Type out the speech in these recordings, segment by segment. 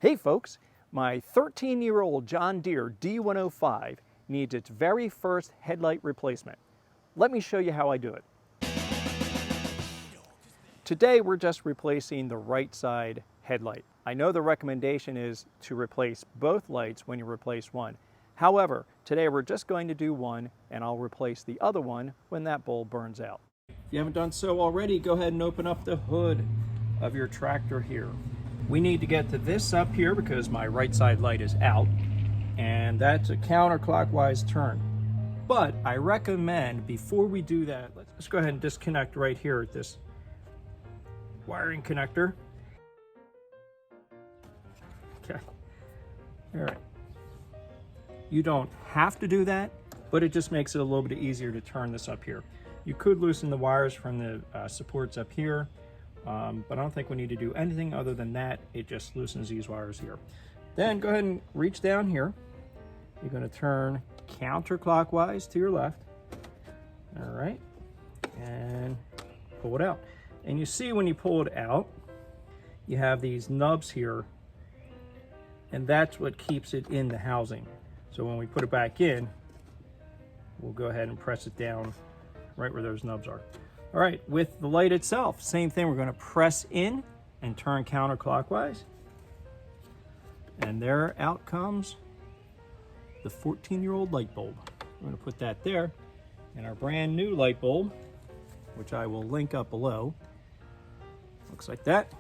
Hey folks, my 13-year-old John Deere D105 needs its very first headlight replacement. Let me show you how I do it. Today we're just replacing the right side headlight. I know the recommendation is to replace both lights when you replace one. However, today we're just going to do one and I'll replace the other one when that bulb burns out. If you haven't done so already, go ahead and open up the hood of your tractor here. We need to get to this up here because my right side light is out, and that's a counterclockwise turn. But I recommend before we do that, let's go ahead and disconnect right here at this wiring connector. Okay, all right. You don't have to do that, but it just makes it a little bit easier to turn this up here. You could loosen the wires from the supports up here, but I don't think we need to do anything other than that. It just loosens these wires here. Then go ahead and reach down here. You're going to turn counterclockwise to your left. All right, and pull it out. And you see when you pull it out, you have these nubs here, and that's what keeps it in the housing. So when we put it back in, we'll go ahead and press it down right where those nubs are. All right, with the light itself, same thing. We're going to press in and turn counterclockwise. And there out comes the 14-year-old light bulb. We're going to put that there. And our brand new light bulb, which I will link up below, looks like that.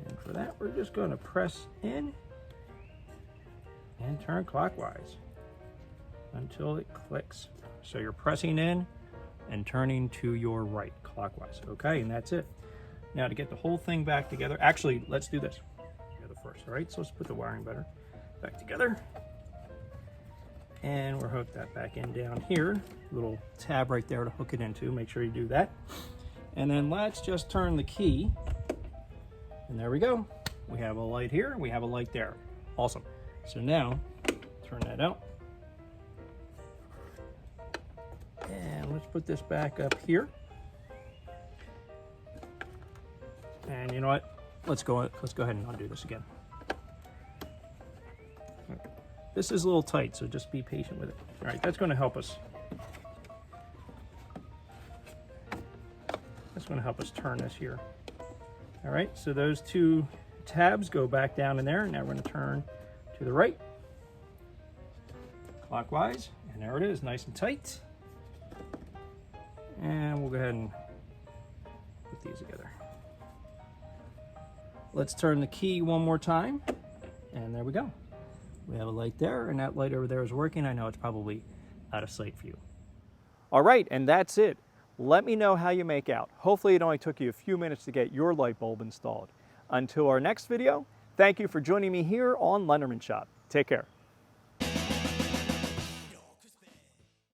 And for that, we're just going to press in and turn clockwise until it clicks. So you're pressing in and turning to your right clockwise. Okay, and that's it. Now to get the whole thing back together, actually, let's do this together first. All right, so let's put the wiring better back together. And we'll hook that back in down here. Little tab right there to hook it into. Make sure you do that. And then let's just turn the key. And there we go. We have a light here, we have a light there. Awesome. So now, turn that out. And let's put this back up here. And you know what? Let's go ahead and undo this again. This is a little tight, so just be patient with it. All right, that's going to help us. That's going to help us turn this here. All right, so those two tabs go back down in there. Now we're going to turn to the right, clockwise, and there it is, nice and tight. And we'll go ahead and put these together. Let's turn the key one more time, and there we go. We have a light there, and that light over there is working. I know it's probably out of sight for you. All right, and that's it. Let me know how you make out. Hopefully it only took you a few minutes to get your light bulb installed. Until our next video, thank you for joining me here on Lenderman Shop. Take care.